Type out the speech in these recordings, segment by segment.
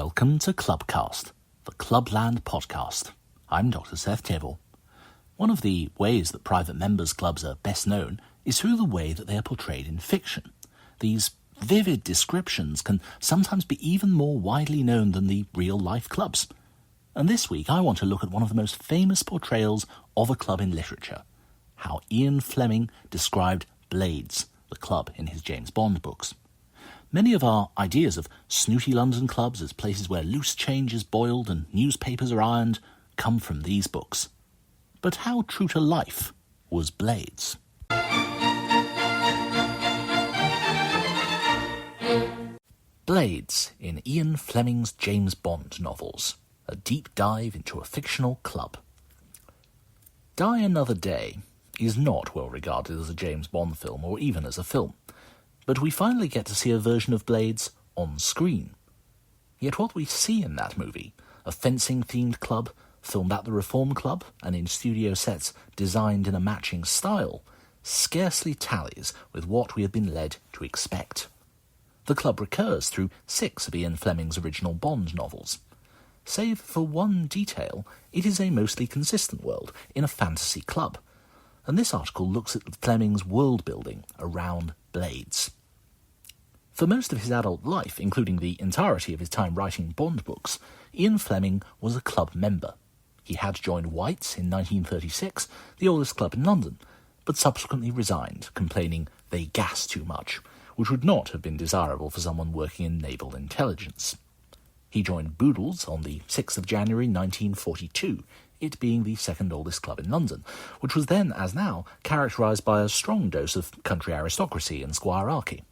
Welcome to ClubCast, the Clubland Podcast. I'm Dr. Seth Tibble. One of the ways that private members' clubs are best known is through the way that they are portrayed in fiction. These vivid descriptions can sometimes be even more widely known than the real-life clubs. And this week I want to look at one of the most famous portrayals of a club in literature, how Ian Fleming described Blades, the club in his James Bond books. Many of our ideas of snooty London clubs as places where loose change is boiled and newspapers are ironed come from these books. But how true to life was Blades? Blades in Ian Fleming's James Bond novels, a deep dive into a fictional club. Die Another Day is not well regarded as a James Bond film or even as a film. But we finally get to see a version of Blades on screen. Yet what we see in that movie, a fencing-themed club filmed at the Reform Club and in studio sets designed in a matching style, scarcely tallies with what we have been led to expect. The club recurs through 6 of Ian Fleming's original Bond novels. Save for one detail, it is a mostly consistent world in a fantasy club, and this article looks at Fleming's world-building around Blades. For most of his adult life, including the entirety of his time writing Bond books, Ian Fleming was a club member. He had joined White's in 1936, the oldest club in London, but subsequently resigned, complaining they gas too much, which would not have been desirable for someone working in naval intelligence. He joined Boodle's on the 6th of January 1942, it being the second oldest club in London, which was then, as now, characterised by a strong dose of country aristocracy and squirearchy.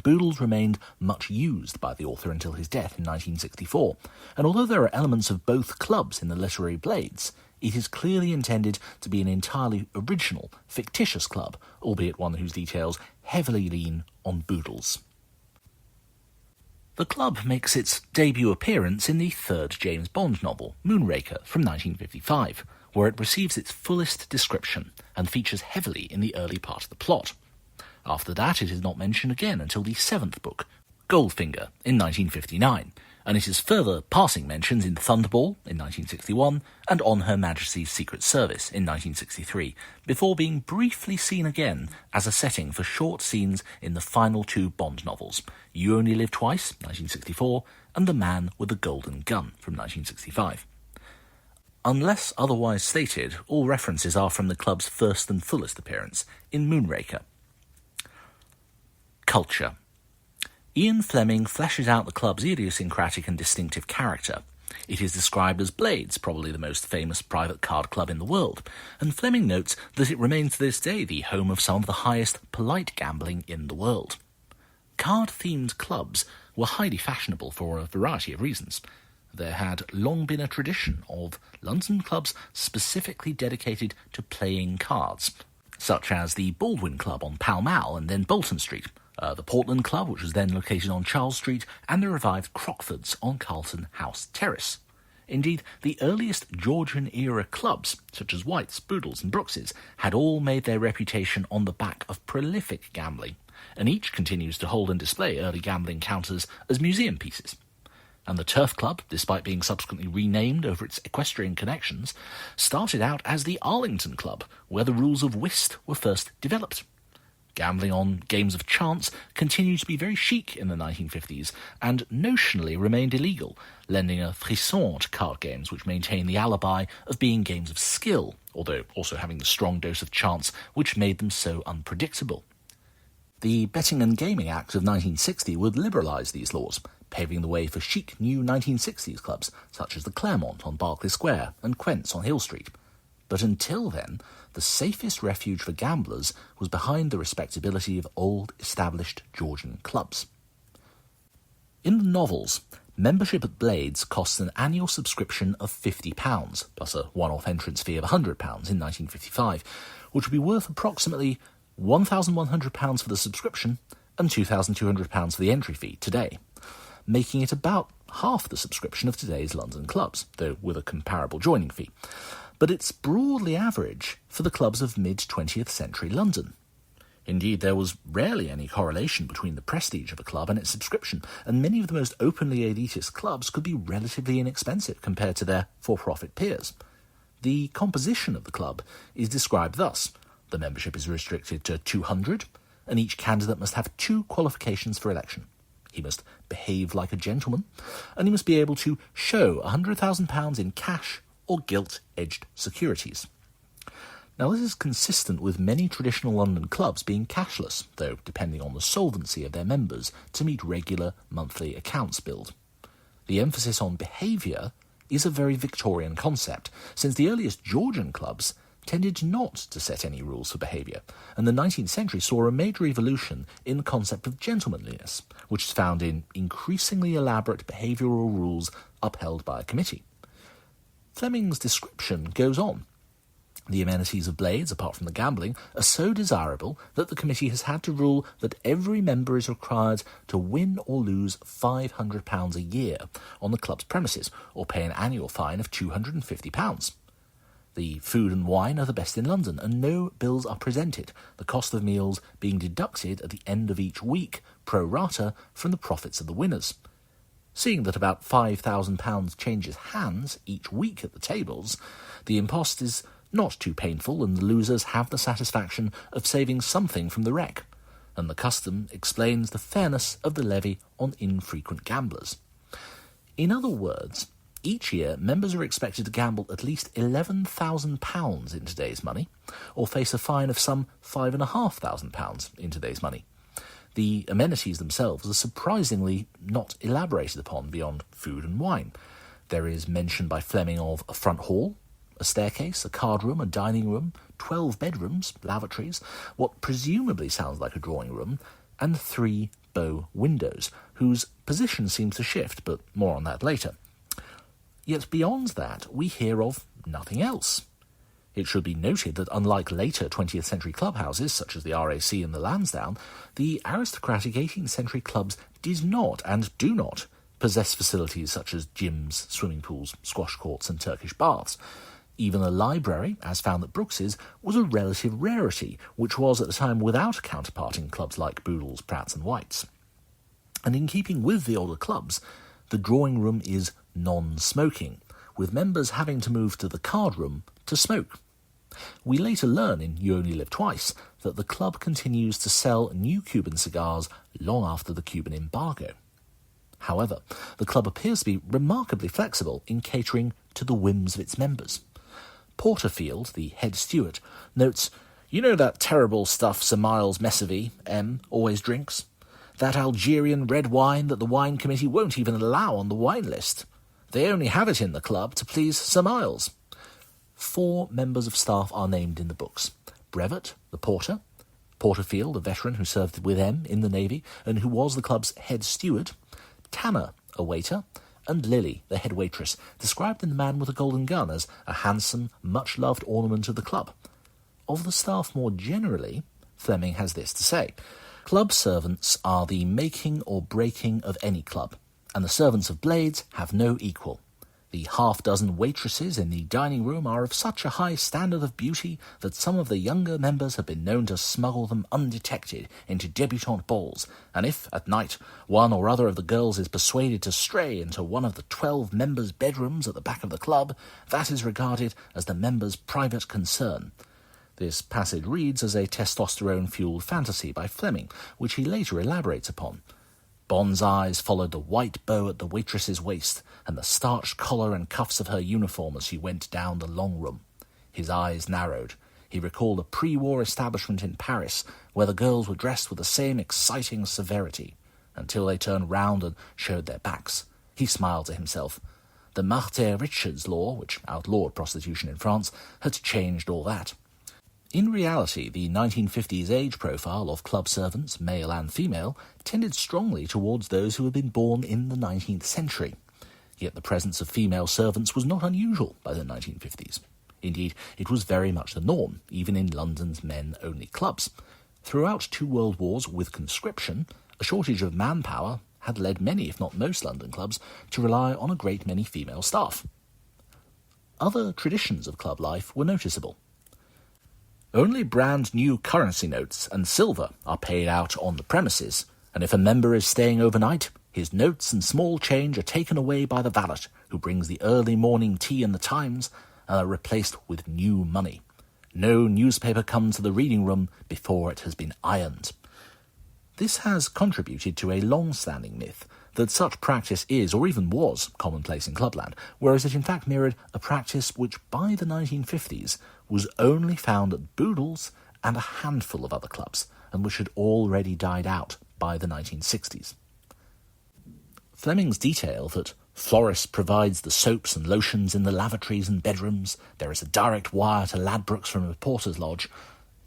Boodle's remained much used by the author until his death in 1964, and although there are elements of both clubs in the literary Blades, it is clearly intended to be an entirely original, fictitious club, albeit one whose details heavily lean on Boodle's. The club makes its debut appearance in the third James Bond novel, Moonraker, from 1955, where it receives its fullest description and features heavily in the early part of the plot. After that, it is not mentioned again until the 7th book, Goldfinger, in 1959, and it is further passing mentions in Thunderball, in 1961, and On Her Majesty's Secret Service, in 1963, before being briefly seen again as a setting for short scenes in the final 2 Bond novels, You Only Live Twice, 1964, and The Man with the Golden Gun, from 1965. Unless otherwise stated, all references are from the club's first and fullest appearance, in Moonraker. Culture. Ian Fleming fleshes out the club's idiosyncratic and distinctive character. It is described as Blades, probably the most famous private card club in the world, and Fleming notes that it remains to this day the home of some of the highest polite gambling in the world. Card-themed clubs were highly fashionable for a variety of reasons. There had long been a tradition of London clubs specifically dedicated to playing cards, such as the Baldwin Club on Pall Mall and then Bolton Street, the Portland Club, which was then located on Charles Street, and the revived Crockford's on Carlton House Terrace. Indeed, the earliest Georgian-era clubs, such as White's, Boodle's and Brooks's, had all made their reputation on the back of prolific gambling, and each continues to hold and display early gambling counters as museum pieces. And the Turf Club, despite being subsequently renamed over its equestrian connections, started out as the Arlington Club, where the rules of whist were first developed. Gambling on games of chance continued to be very chic in the 1950s and notionally remained illegal, lending a frisson to card games which maintain the alibi of being games of skill, although also having the strong dose of chance which made them so unpredictable. The Betting and Gaming Act of 1960 would liberalise these laws, paving the way for chic new 1960s clubs such as the Claremont on Berkeley Square and Quent's on Hill Street. But until then, the safest refuge for gamblers was behind the respectability of old, established Georgian clubs. In the novels, membership at Blades costs an annual subscription of £50, plus a one-off entrance fee of £100 in 1955, which would be worth approximately £1,100 for the subscription and £2,200 for the entry fee today, making it about half the subscription of today's London clubs, though with a comparable joining fee. But it's broadly average for the clubs of mid-20th century London. Indeed, there was rarely any correlation between the prestige of a club and its subscription, and many of the most openly elitist clubs could be relatively inexpensive compared to their for-profit peers. The composition of the club is described thus. The membership is restricted to 200, and each candidate must have 2 qualifications for election. He must behave like a gentleman, and he must be able to show £100,000 in cash or gilt-edged securities. Now, this is consistent with many traditional London clubs being cashless, though depending on the solvency of their members to meet regular monthly accounts billed. The emphasis on behaviour is a very Victorian concept, since the earliest Georgian clubs tended not to set any rules for behaviour, and the 19th century saw a major evolution in the concept of gentlemanliness, which is found in increasingly elaborate behavioural rules upheld by a committee. Fleming's description goes on. The amenities of Blades, apart from the gambling, are so desirable that the committee has had to rule that every member is required to win or lose £500 a year on the club's premises, or pay an annual fine of £250. The food and wine are the best in London, and no bills are presented, the cost of meals being deducted at the end of each week, pro rata, from the profits of the winners. Seeing that about £5,000 changes hands each week at the tables, the impost is not too painful, and the losers have the satisfaction of saving something from the wreck, and the custom explains the fairness of the levy on infrequent gamblers. In other words, each year members are expected to gamble at least £11,000 in today's money, or face a fine of some £5,500 in today's money. The amenities themselves are surprisingly not elaborated upon beyond food and wine. There is mention by Fleming of a front hall, a staircase, a card room, a dining room, 12 bedrooms, lavatories, what presumably sounds like a drawing room, and 3 bow windows, whose position seems to shift, but more on that later. Yet beyond that, we hear of nothing else. It should be noted that unlike later 20th century clubhouses, such as the RAC and the Lansdowne, the aristocratic 18th century clubs did not and do not possess facilities such as gyms, swimming pools, squash courts and Turkish baths. Even a library, as found at Brooks's, was a relative rarity, which was at the time without a counterpart in clubs like Boodle's, Pratt's and White's. And in keeping with the older clubs, the drawing room is non-smoking, with members having to move to the card room to smoke. We later learn in You Only Live Twice that the club continues to sell new Cuban cigars long after the Cuban embargo. However, the club appears to be remarkably flexible in catering to the whims of its members. Porterfield, the head steward, notes, "You know that terrible stuff Sir Miles Messervy, M., always drinks? That Algerian red wine that the wine committee won't even allow on the wine list. They only have it in the club to please Sir Miles." 4 members of staff are named in the books. Brevet, the porter, Porterfield, a veteran who served with M in the Navy and who was the club's head steward, Tanner, a waiter, and Lily, the head waitress, described in The Man with a Golden Gun as a handsome, much-loved ornament of the club. Of the staff more generally, Fleming has this to say: "Club servants are the making or breaking of any club, and the servants of Blades have no equal. The half-dozen waitresses in the dining room are of such a high standard of beauty that some of the younger members have been known to smuggle them undetected into debutante balls, and if, at night, one or other of the girls is persuaded to stray into one of the 12 members' bedrooms at the back of the club, that is regarded as the members' private concern." This passage reads as a testosterone-fueled fantasy by Fleming, which he later elaborates upon. Bond's eyes followed the white bow at the waitress's waist and the starched collar and cuffs of her uniform as she went down the long room. His eyes narrowed. He recalled a pre-war establishment in Paris where the girls were dressed with the same exciting severity, until they turned round and showed their backs. He smiled to himself. The Martyr Richards law, which outlawed prostitution in France, had changed all that. In reality, the 1950s age profile of club servants, male and female, tended strongly towards those who had been born in the 19th century. Yet the presence of female servants was not unusual by the 1950s. Indeed, it was very much the norm, even in London's men-only clubs. Throughout 2 world wars with conscription, a shortage of manpower had led many, if not most, London clubs to rely on a great many female staff. Other traditions of club life were noticeable. Only brand new currency notes and silver are paid out on the premises, and if a member is staying overnight, his notes and small change are taken away by the valet, who brings the early morning tea and the Times, and are replaced with new money. No newspaper comes to the reading room before it has been ironed. This has contributed to a long-standing myth that such practice is, or even was, commonplace in Clubland, whereas it in fact mirrored a practice which by the 1950s was only found at Boodle's and a handful of other clubs, and which had already died out by the 1960s. Fleming's detail that florist provides the soaps and lotions in the lavatories and bedrooms, there is a direct wire to Ladbrokes from a porter's lodge,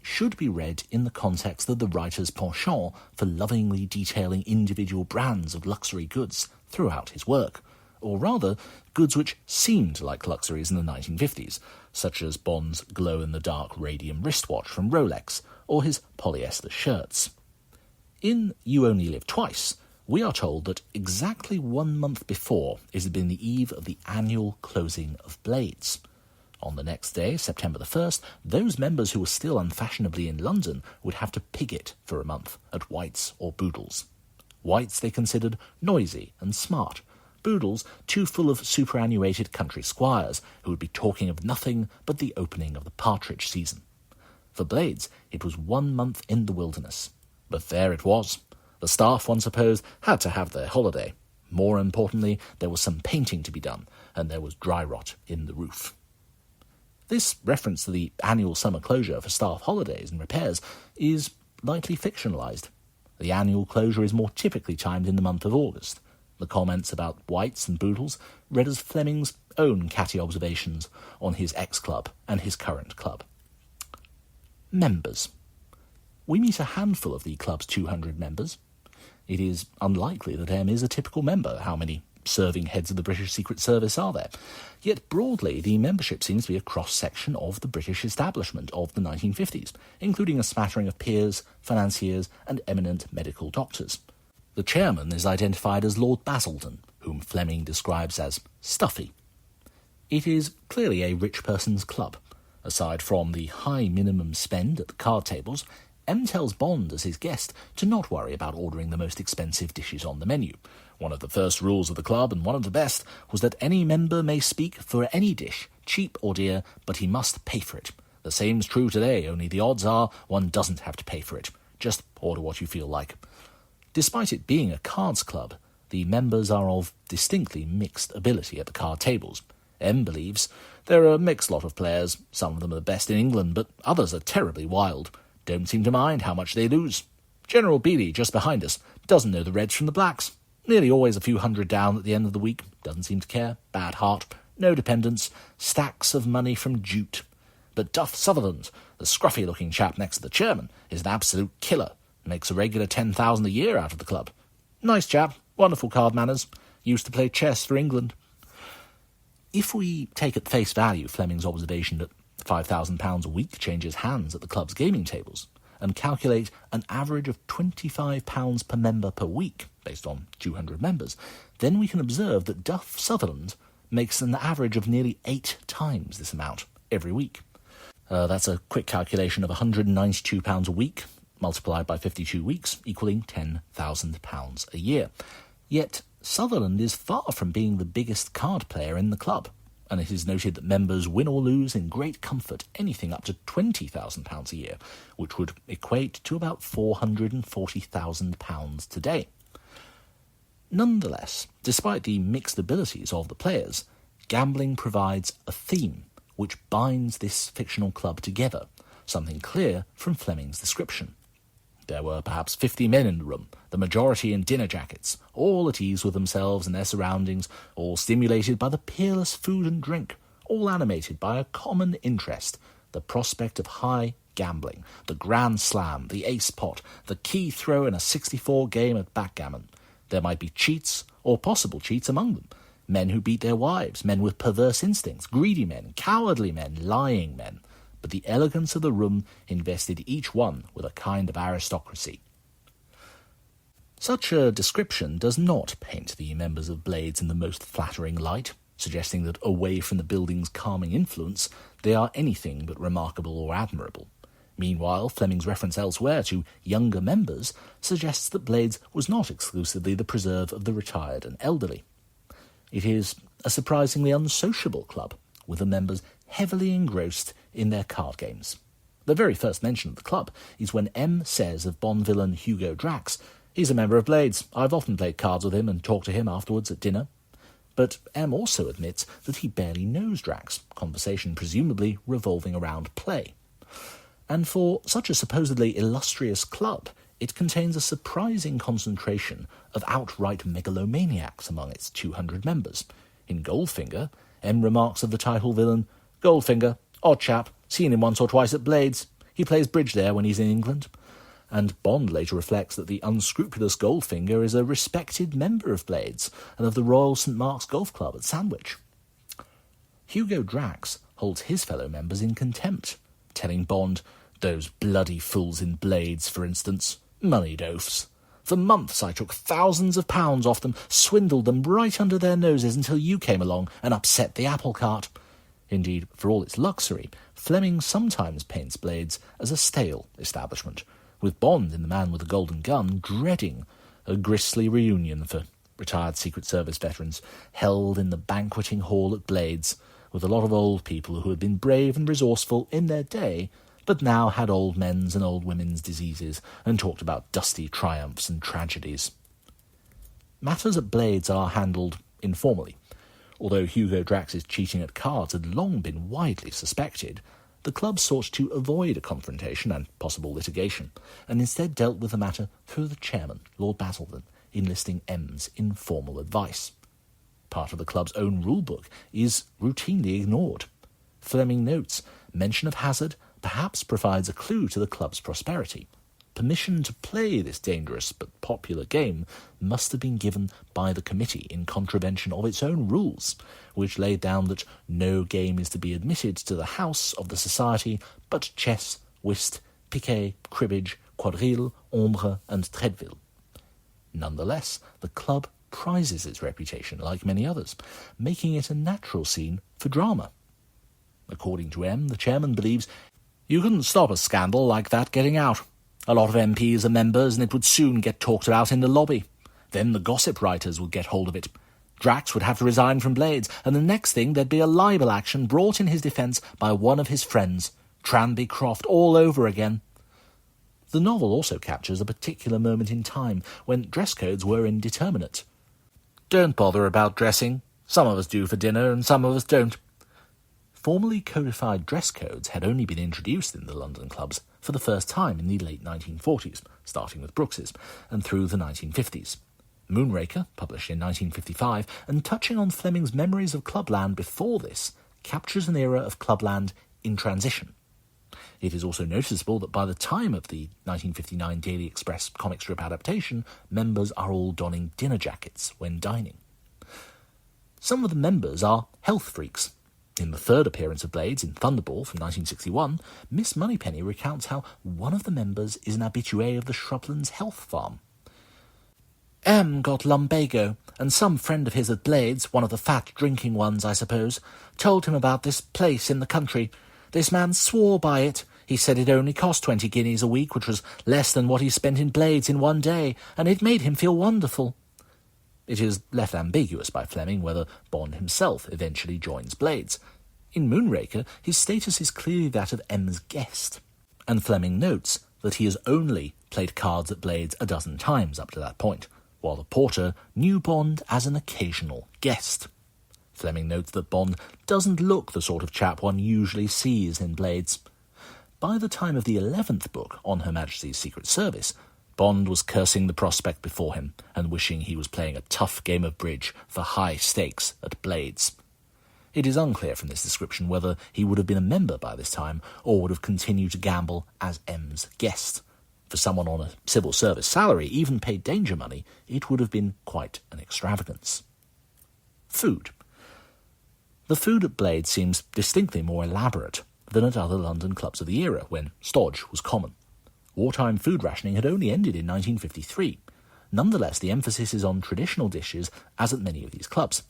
should be read in the context of the writer's penchant for lovingly detailing individual brands of luxury goods throughout his work, or rather, goods which seemed like luxuries in the 1950s, such as Bond's glow-in-the-dark radium wristwatch from Rolex, or his polyester shirts. In You Only Live Twice, we are told that exactly 1 month before it had been the eve of the annual closing of Blades. On the next day, September the 1st, those members who were still unfashionably in London would have to pig it for a month at White's or Boodle's. White's they considered noisy and smart. Boodle's too full of superannuated country squires who would be talking of nothing but the opening of the partridge season. For Blades, it was 1 month in the wilderness. But there it was. The staff, one supposed, had to have their holiday. More importantly, there was some painting to be done, and there was dry rot in the roof. This reference to the annual summer closure for staff holidays and repairs is lightly fictionalised. The annual closure is more typically timed in the month of August. The comments about White's and Boodle's read as Fleming's own catty observations on his ex-club and his current club. Members. We meet a handful of the club's 200 members. It is unlikely that M is a typical member. How many serving heads of the British Secret Service are there? Yet broadly, the membership seems to be a cross-section of the British establishment of the 1950s, including a smattering of peers, financiers, and eminent medical doctors. The chairman is identified as Lord Basildon, whom Fleming describes as stuffy. It is clearly a rich person's club. Aside from the high minimum spend at the card tables, M tells Bond as his guest to not worry about ordering the most expensive dishes on the menu. One of the first rules of the club, and one of the best, was that any member may speak for any dish, cheap or dear, but he must pay for it. The same's true today, only the odds are one doesn't have to pay for it. Just order what you feel like. Despite it being a cards club, the members are of distinctly mixed ability at the card tables. M believes there are a mixed lot of players. Some of them are the best in England, but others are terribly wild. Don't seem to mind how much they lose. General Beatty, just behind us, doesn't know the Reds from the Blacks. Nearly always a few hundred down at the end of the week. Doesn't seem to care. Bad heart. No dependence. Stacks of money from jute. But Duff Sutherland, the scruffy-looking chap next to the chairman, is an absolute killer. Makes a regular 10,000 a year out of the club. Nice chap. Wonderful card manners. Used to play chess for England. If we take at face value Fleming's observation that £5,000 a week changes hands at the club's gaming tables, and calculate an average of £25 per member per week, based on 200 members, then we can observe that Duff Sutherland makes an average of nearly 8 times this amount every week. That's a quick calculation of £192 a week, multiplied by 52 weeks, equaling £10,000 a year. Yet Sutherland is far from being the biggest card player in the club, and it is noted that members win or lose in great comfort anything up to £20,000 a year, which would equate to about £440,000 today. Nonetheless, despite the mixed abilities of the players, gambling provides a theme which binds this fictional club together, something clear from Fleming's description. There were perhaps 50 men in the room, the majority in dinner jackets, all at ease with themselves and their surroundings, all stimulated by the peerless food and drink, all animated by a common interest, the prospect of high gambling, the grand slam, the ace pot, the key throw in a 64 game at backgammon. There might be cheats, or possible cheats among them, men who beat their wives, men with perverse instincts, greedy men, cowardly men, lying men. But the elegance of the room invested each one with a kind of aristocracy. Such a description does not paint the members of Blades in the most flattering light, suggesting that away from the building's calming influence, they are anything but remarkable or admirable. Meanwhile, Fleming's reference elsewhere to younger members suggests that Blades was not exclusively the preserve of the retired and elderly. It is a surprisingly unsociable club, with the members heavily engrossed in their card games. The very first mention of the club is when M says of Bond villain Hugo Drax, "He's a member of Blades. I've often played cards with him and talked to him afterwards at dinner." But M also admits that he barely knows Drax, conversation presumably revolving around play. And for such a supposedly illustrious club, it contains a surprising concentration of outright megalomaniacs among its 200 members. In Goldfinger, M remarks of the title villain, "Goldfinger, odd chap, seen him once or twice at Blades. He plays bridge there when he's in England." And Bond later reflects that the unscrupulous Goldfinger is a respected member of Blades and of the Royal St Mark's Golf Club at Sandwich. Hugo Drax holds his fellow members in contempt, telling Bond, "Those bloody fools in Blades, for instance, moneyed oafs. For months I took thousands of pounds off them, swindled them right under their noses until you came along and upset the apple cart." Indeed, for all its luxury, Fleming sometimes paints Blades as a stale establishment, with Bond in The Man with the Golden Gun dreading a grisly reunion for retired Secret Service veterans held in the banqueting hall at Blades, with a lot of old people who had been brave and resourceful in their day, but now had old men's and old women's diseases and talked about dusty triumphs and tragedies. Matters at Blades are handled informally. Although Hugo Drax's cheating at cards had long been widely suspected, the club sought to avoid a confrontation and possible litigation, and instead dealt with the matter through the chairman, Lord Basildon, enlisting M's informal advice. Part of the club's own rulebook is routinely ignored. Fleming notes, mention of hazard perhaps provides a clue to the club's prosperity. Permission to play this dangerous but popular game must have been given by the committee in contravention of its own rules, which laid down that no game is to be admitted to the house of the society but chess, whist, piquet, cribbage, quadrille, ombre, and treadville. Nonetheless, the club prizes its reputation like many others, making it a natural scene for drama. According to M, the chairman believes, "You couldn't stop a scandal like that getting out. A lot of MPs are members and it would soon get talked about in the lobby. Then the gossip writers would get hold of it. Drax would have to resign from Blades, and the next thing there'd be a libel action brought in his defence by one of his friends, Tranby Croft, all over again." The novel also captures a particular moment in time when dress codes were indeterminate. "Don't bother about dressing. Some of us do for dinner and some of us don't." Formally codified dress codes had only been introduced in the London clubs for the first time in the late 1940s, starting with Brooks's, and through the 1950s. Moonraker, published in 1955, and touching on Fleming's memories of Clubland before this, captures an era of Clubland in transition. It is also noticeable that by the time of the 1959 Daily Express comic strip adaptation, members are all donning dinner jackets when dining. Some of the members are health freaks. In the third appearance of Blades, in Thunderball from 1961, Miss Moneypenny recounts how one of the members is an habitué of the Shrublands Health Farm. "M got lumbago, and some friend of his at Blades, one of the fat drinking ones, I suppose, told him about this place in the country. This man swore by it. He said it only cost 20 guineas a week, which was less than what he spent in Blades in one day, and it made him feel wonderful." It is left ambiguous by Fleming whether Bond himself eventually joins Blades. In Moonraker, his status is clearly that of M's guest, and Fleming notes that he has only played cards at Blades a dozen times up to that point, while the porter knew Bond as an occasional guest. Fleming notes that Bond doesn't look the sort of chap one usually sees in Blades. By the time of the 11th book, On Her Majesty's Secret Service, Bond was cursing the prospect before him and wishing he was playing a tough game of bridge for high stakes at Blades. It is unclear from this description whether he would have been a member by this time or would have continued to gamble as M's guest. For someone on a civil service salary, even paid danger money, it would have been quite an extravagance. Food. The food at Blades seems distinctly more elaborate than at other London clubs of the era, when stodge was common. Wartime food rationing had only ended in 1953. Nonetheless, the emphasis is on traditional dishes, as at many of these clubs.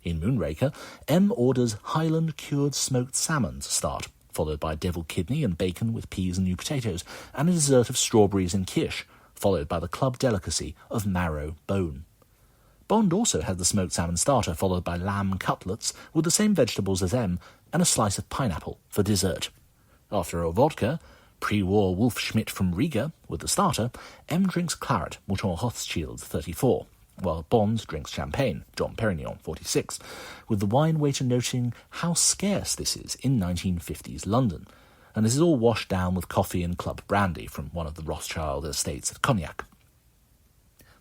In Moonraker, M orders Highland cured smoked salmon to start, followed by deviled kidney and bacon with peas and new potatoes, and a dessert of strawberries and kirsch, followed by the club delicacy of marrow bone. Bond also had the smoked salmon starter, followed by lamb cutlets with the same vegetables as M, and a slice of pineapple for dessert. After a vodka, pre-war Wolf Schmidt from Riga, with the starter, M drinks claret, Mouton Rothschild 34, while Bond drinks champagne, Dom Perignon 46, with the wine waiter noting how scarce this is in 1950s London, and this is all washed down with coffee and club brandy from one of the Rothschild estates at Cognac.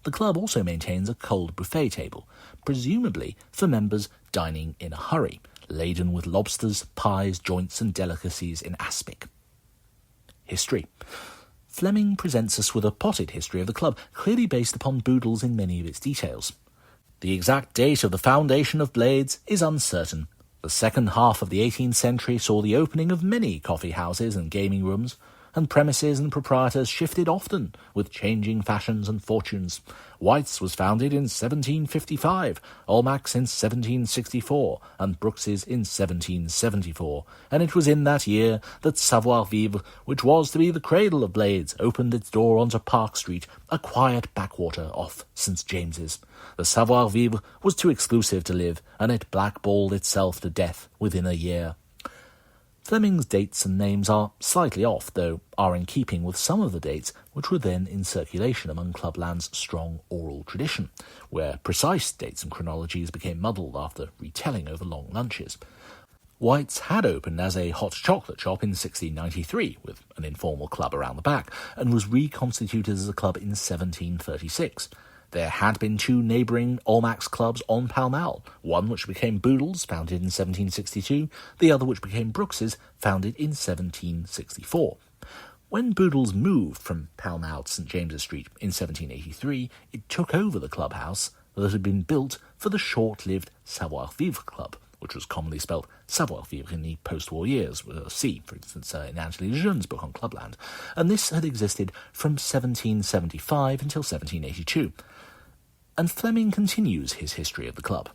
The club also maintains a cold buffet table, presumably for members dining in a hurry, laden with lobsters, pies, joints and delicacies in aspic. History. Fleming presents us with a potted history of the club, clearly based upon Boodle's in many of its details. The exact date of the foundation of Blades is uncertain. The second half of the 18th century saw the opening of many coffee houses and gaming rooms, and premises and proprietors shifted often with changing fashions and fortunes. White's was founded in 1755, Olmac's in 1764, and Brooks's in 1774, and it was in that year that Savoir-Vivre, which was to be the cradle of Blades, opened its door onto Park Street, a quiet backwater off St. James's. The Savoir-Vivre was too exclusive to live, and it blackballed itself to death within a year. Fleming's dates and names are slightly off, though are in keeping with some of the dates which were then in circulation among Clubland's strong oral tradition, where precise dates and chronologies became muddled after retelling over long lunches. White's had opened as a hot chocolate shop in 1693, with an informal club around the back, and was reconstituted as a club in 1736. There had been two neighbouring Olmac's clubs on Pall Mall, one which became Boodle's, founded in 1762, the other which became Brooks's, founded in 1764. When Boodle's moved from Pall Mall to St. James's Street in 1783, it took over the clubhouse that had been built for the short-lived Savoir-Vivre Club, which was commonly spelt Savoir-Vivre in the post-war years, with a C, for instance, in Anthony Lejeune's book on Clubland, and this had existed from 1775 until 1782. And Fleming continues his history of the club.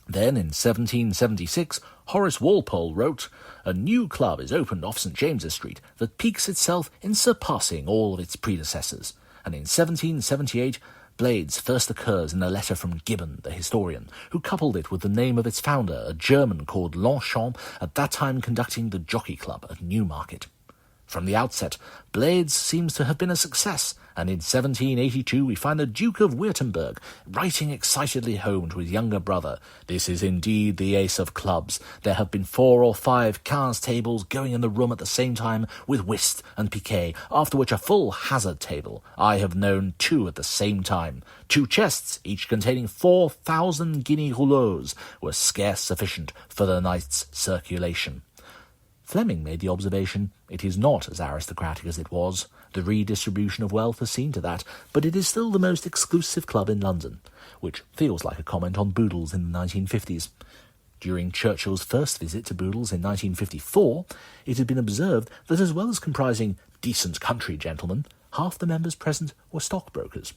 Then, in 1776, Horace Walpole wrote, "A new club is opened off St. James's Street that piques itself in surpassing all of its predecessors." And in 1778, Blades first occurs in a letter from Gibbon, the historian, who coupled it with the name of its founder, a German called Longchamp, at that time conducting the Jockey Club at Newmarket. From the outset, Blades seems to have been a success, and in 1782 we find the Duke of Württemberg writing excitedly home to his younger brother, "This is indeed the ace of clubs. There have been 4 or 5 cards tables going in the room at the same time with whist and piquet, after which a full hazard table. I have known 2 at the same time. 2 chests, each containing 4,000 guinea rouleaux, were scarce sufficient for the night's circulation." Fleming made the observation, "It is not as aristocratic as it was. The redistribution of wealth has seen to that, but it is still the most exclusive club in London," which feels like a comment on Boodle's in the 1950s. During Churchill's first visit to Boodle's in 1954, it had been observed that as well as comprising decent country gentlemen, half the members present were stockbrokers.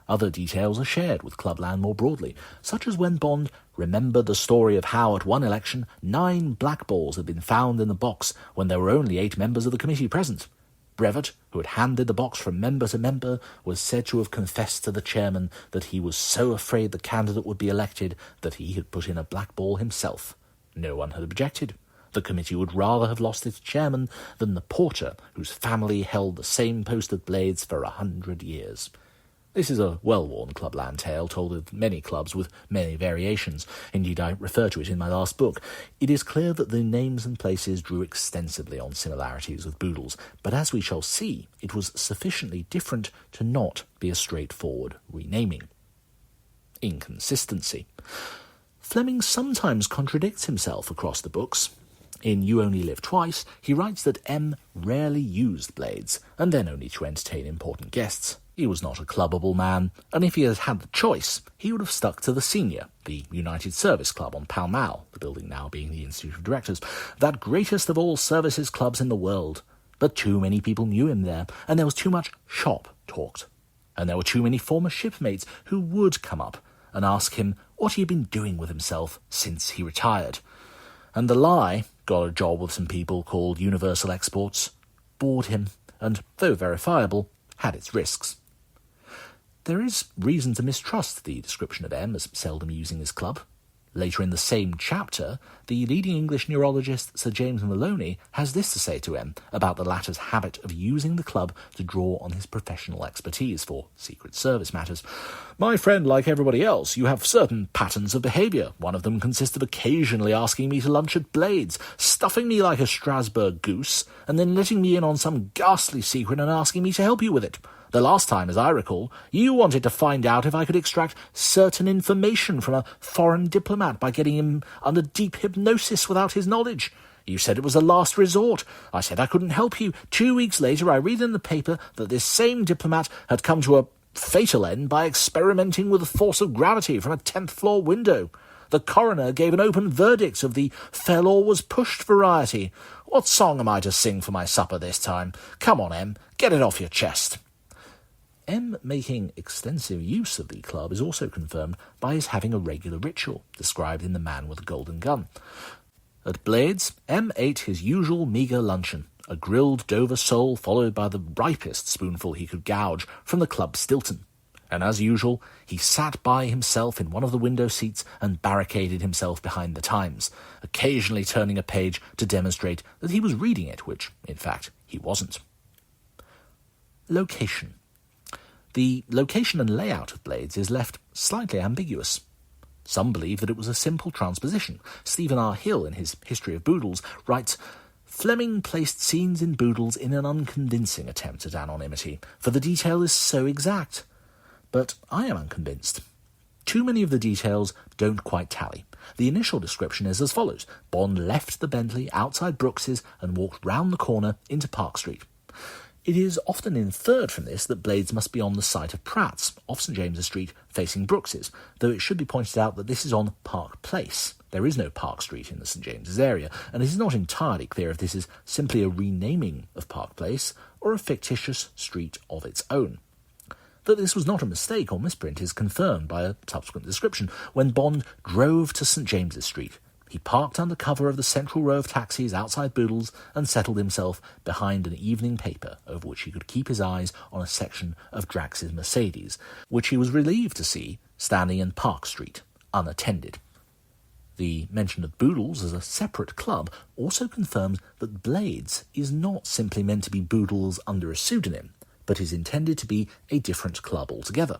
Other details are shared with Clubland more broadly, such as when Bond remembered the story of how at one election 9 blackballs had been found in the box when there were only 8 members of the committee present. Brevet, who had handed the box from member to member, was said to have confessed to the chairman that he was so afraid the candidate would be elected that he had put in a blackball himself. No one had objected. The committee would rather have lost its chairman than the porter, whose family held the same post at Blades for 100 years. This is a well-worn Clubland tale, told of many clubs with many variations. Indeed, I refer to it in my last book. It is clear that the names and places drew extensively on similarities with Boodle's, but as we shall see, it was sufficiently different to not be a straightforward renaming. Inconsistency. Fleming sometimes contradicts himself across the books. In You Only Live Twice, he writes that M rarely used Blades, and then only to entertain important guests. He was not a clubbable man, and if he had had the choice, he would have stuck to the Senior, the United Service Club on Pall Mall, the building now being the Institute of Directors, that greatest of all services clubs in the world. But too many people knew him there, and there was too much shop talked. And there were too many former shipmates who would come up and ask him what he had been doing with himself since he retired. And the lie got a job with some people called Universal Exports. Bored him, and, though verifiable, had its risks. There is reason to mistrust the description of M as seldom using his club. Later in the same chapter, the leading English neurologist Sir James Maloney has this to say to M about the latter's habit of using the club to draw on his professional expertise for Secret Service matters. "My friend, like everybody else, you have certain patterns of behaviour. One of them consists of occasionally asking me to lunch at Blades, stuffing me like a Strasbourg goose, and then letting me in on some ghastly secret and asking me to help you with it. The last time, as I recall, you wanted to find out if I could extract certain information from a foreign diplomat by getting him under deep hypnosis without his knowledge. You said it was a last resort. I said I couldn't help you. 2 weeks later, I read in the paper that this same diplomat had come to a fatal end by experimenting with the force of gravity from a 10th floor window. The coroner gave an open verdict of the fell-or was pushed variety. What song am I to sing for my supper this time? Come on, M, get it off your chest." M making extensive use of the club is also confirmed by his having a regular ritual, described in The Man with the Golden Gun. At Blades, M ate his usual meagre luncheon, a grilled Dover sole followed by the ripest spoonful he could gouge from the club Stilton. And as usual, he sat by himself in one of the window seats and barricaded himself behind the Times, occasionally turning a page to demonstrate that he was reading it, which, in fact, he wasn't. Location. The location and layout of Blades is left slightly ambiguous. Some believe that it was a simple transposition. Stephen R. Hill, in his History of Boodles, writes, "Fleming placed scenes in Boodles in an unconvincing attempt at anonymity, for the detail is so exact. But I am unconvinced. Too many of the details don't quite tally. The initial description is as follows. Bond left the Bentley outside Brooks's and walked round the corner into Park Street. It is often inferred from this that Blades must be on the site of Pratt's, off St James's Street, facing Brooks's, though it should be pointed out that this is on Park Place. There is no Park Street in the St James's area, and it is not entirely clear if this is simply a renaming of Park Place or a fictitious street of its own. That this was not a mistake or misprint is confirmed by a subsequent description. When Bond drove to St James's Street, he parked under cover of the central row of taxis outside Boodles and settled himself behind an evening paper over which he could keep his eyes on a section of Drax's Mercedes, which he was relieved to see standing in Park Street, unattended. The mention of Boodles as a separate club also confirms that Blades is not simply meant to be Boodles under a pseudonym, but is intended to be a different club altogether.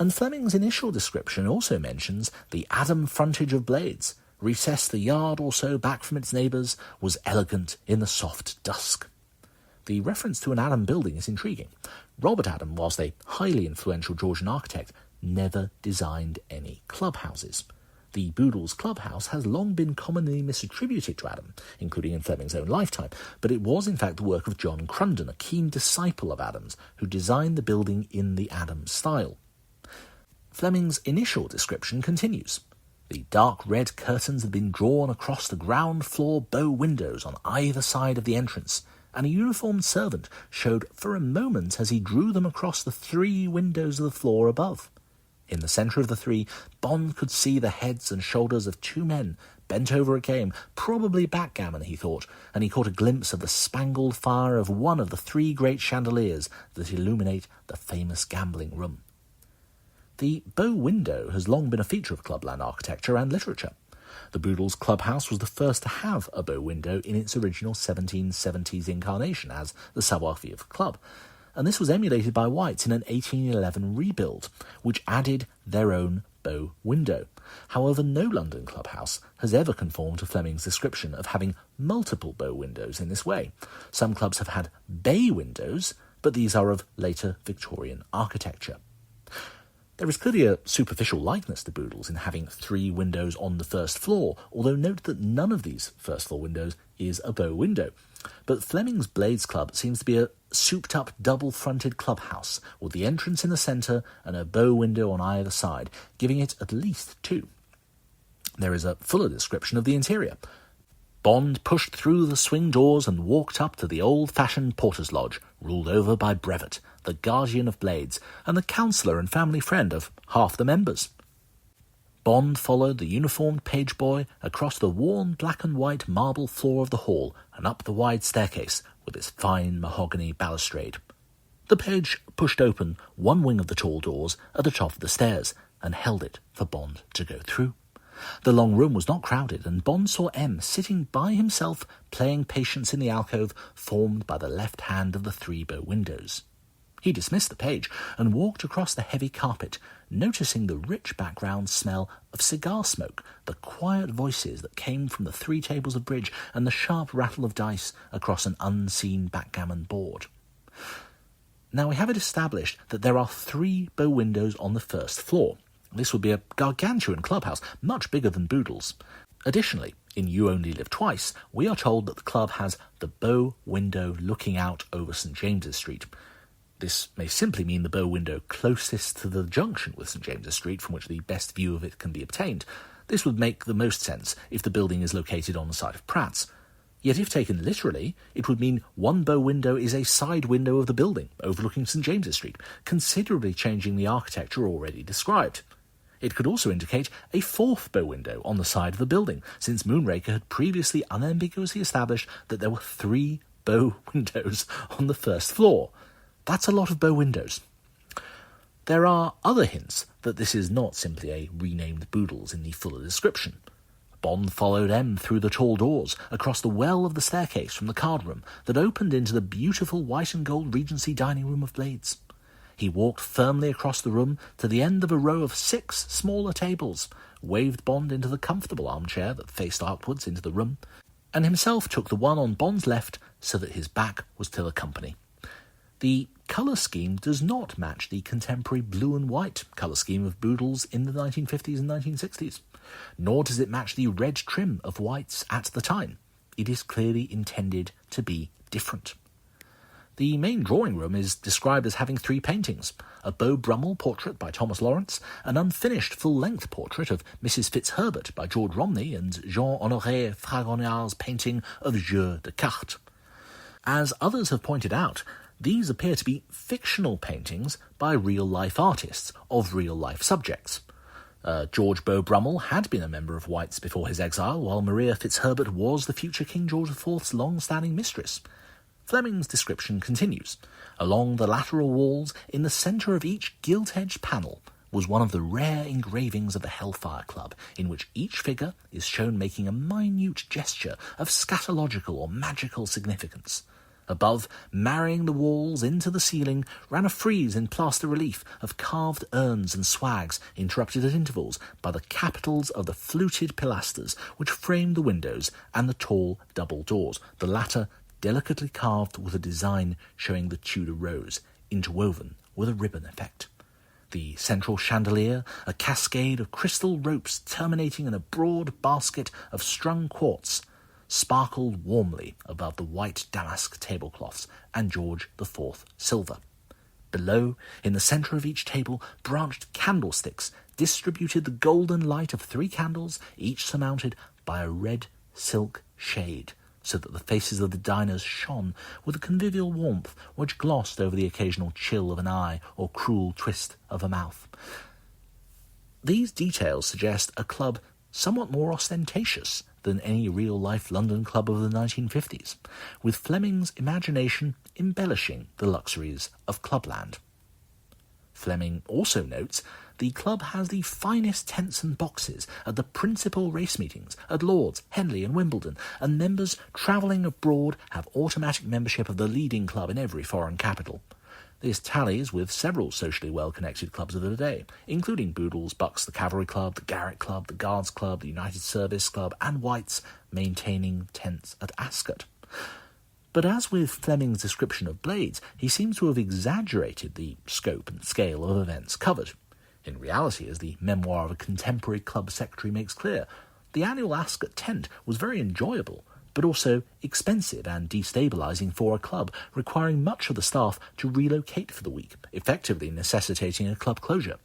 And Fleming's initial description also mentions the Adam frontage of Blades, recessed the yard or so back from its neighbours, was elegant in the soft dusk. The reference to an Adam building is intriguing. Robert Adam, whilst a highly influential Georgian architect, never designed any clubhouses. The Boodles clubhouse has long been commonly misattributed to Adam, including in Fleming's own lifetime, but it was in fact the work of John Crunden, a keen disciple of Adams, who designed the building in the Adam style. Fleming's initial description continues. The dark red curtains had been drawn across the ground floor bow windows on either side of the entrance, and a uniformed servant showed for a moment as he drew them across the 3 windows of the floor above. In the centre of the 3, Bond could see the heads and shoulders of 2 men bent over a game, probably backgammon, he thought, and he caught a glimpse of the spangled fire of one of the 3 great chandeliers that illuminate the famous gambling room. The bow window has long been a feature of Clubland architecture and literature. The Boodles clubhouse was the first to have a bow window in its original 1770s incarnation as the savoir-vivre club, and this was emulated by White's in an 1811 rebuild, which added their own bow window. However, no London clubhouse has ever conformed to Fleming's description of having multiple bow windows in this way. Some clubs have had bay windows, but these are of later Victorian architecture. There is clearly a superficial likeness to Boodles in having 3 windows on the first floor, although note that none of these first-floor windows is a bow window. But Fleming's Blades Club seems to be a souped-up double-fronted clubhouse, with the entrance in the centre and a bow window on either side, giving it at least 2. There is a fuller description of the interior. Bond pushed through the swing doors and walked up to the old-fashioned porter's lodge, ruled over by Brevet, the guardian of Blades, and the counsellor and family friend of half the members. Bond followed the uniformed page boy across the worn black and white marble floor of the hall and up the wide staircase with its fine mahogany balustrade. The page pushed open one wing of the tall doors at the top of the stairs and held it for Bond to go through. The long room was not crowded, and Bond saw M sitting by himself playing patience in the alcove formed by the left hand of the 3 bow windows. He dismissed the page and walked across the heavy carpet, noticing the rich background smell of cigar smoke, the quiet voices that came from the 3 tables of bridge, and the sharp rattle of dice across an unseen backgammon board. Now, we have it established that there are 3 bow windows on the first floor. This would be a gargantuan clubhouse, much bigger than Boodle's. Additionally, in You Only Live Twice, we are told that the club has the bow window looking out over St James's Street. This may simply mean the bow window closest to the junction with St James's Street, from which the best view of it can be obtained. This would make the most sense if the building is located on the site of Pratt's. Yet if taken literally, it would mean one bow window is a side window of the building, overlooking St James's Street, considerably changing the architecture already described. It could also indicate a 4th bow window on the side of the building, since Moonraker had previously unambiguously established that there were 3 bow windows on the first floor. That's a lot of bow windows. There are other hints that this is not simply a renamed Boodle's in the fuller description. Bond followed M through the tall doors, across the well of the staircase from the card room that opened into the beautiful white and gold Regency dining room of Blades. He walked firmly across the room to the end of a row of 6 smaller tables, waved Bond into the comfortable armchair that faced outwards into the room, and himself took the one on Bond's left so that his back was to the company. The colour scheme does not match the contemporary blue and white colour scheme of Boodle's in the 1950s and 1960s. Nor does it match the red trim of whites at the time. It is clearly intended to be different. The main drawing room is described as having 3 paintings: a Beau Brummel portrait by Thomas Lawrence, an unfinished full-length portrait of Mrs. Fitzherbert by George Romney, and Jean-Honoré Fragonard's painting of Jeu de Cartes. As others have pointed out, these appear to be fictional paintings by real-life artists of real-life subjects. George Beau Brummel had been a member of White's before his exile, while Maria Fitzherbert was the future King George IV's long-standing mistress. Fleming's description continues. Along the lateral walls, in the centre of each gilt-edged panel, was one of the rare engravings of the Hellfire Club, in which each figure is shown making a minute gesture of scatological or magical significance. Above, marrying the walls into the ceiling, ran a frieze in plaster relief of carved urns and swags, interrupted at intervals by the capitals of the fluted pilasters which framed the windows and the tall double doors, the latter delicately carved with a design showing the Tudor rose, interwoven with a ribbon effect. The central chandelier, a cascade of crystal ropes terminating in a broad basket of strung quartz, sparkled warmly above the white damask tablecloths and George IV silver. Below, in the centre of each table, branched candlesticks distributed the golden light of 3 candles, each surmounted by a red silk shade, so that the faces of the diners shone with a convivial warmth which glossed over the occasional chill of an eye or cruel twist of a mouth. These details suggest a club somewhat more ostentatious than any real-life London club of the 1950s, with Fleming's imagination embellishing the luxuries of Clubland. Fleming also notes the club has the finest tents and boxes at the principal race meetings at Lord's, Henley and Wimbledon, and members travelling abroad have automatic membership of the leading club in every foreign capital. This tallies with several socially well-connected clubs of the day, including Boodle's, Buck's, the Cavalry Club, the Garrick Club, the Guards Club, the United Service Club, and White's, maintaining tents at Ascot. But as with Fleming's description of Blades, he seems to have exaggerated the scope and scale of events covered. In reality, as the memoir of a contemporary club secretary makes clear, the annual Ascot tent was very enjoyable, but also expensive and destabilising for a club, requiring much of the staff to relocate for the week, effectively necessitating a club closure.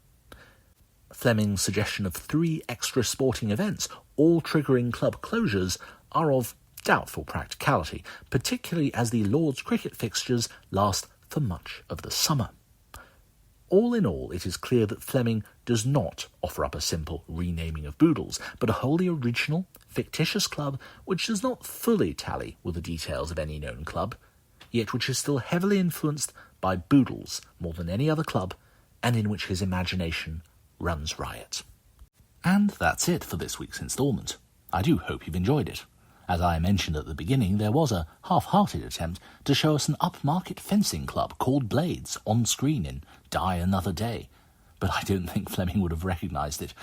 Fleming's suggestion of 3 extra sporting events, all triggering club closures, are of doubtful practicality, particularly as the Lord's cricket fixtures last for much of the summer. All in all, it is clear that Fleming does not offer up a simple renaming of Boodles, but a wholly original, fictitious club which does not fully tally with the details of any known club, yet which is still heavily influenced by Boodles more than any other club, and in which his imagination runs riot. And that's it for this week's instalment. I do hope you've enjoyed it. As I mentioned at the beginning, there was a half-hearted attempt to show us an upmarket fencing club called Blades on screen in Die Another Day, but I don't think Fleming would have recognised it.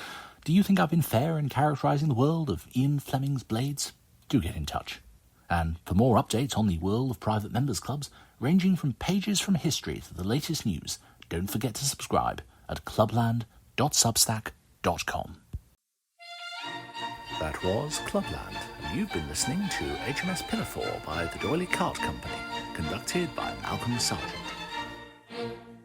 Do you think I've been fair in characterising the world of Ian Fleming's Blades? Do get in touch. And for more updates on the world of private members' clubs, ranging from pages from history to the latest news, don't forget to subscribe at clubland.substack.com. That was Clubland, and you've been listening to HMS Pinafore by the D'Oyly Cart Company, conducted by Malcolm Sargent.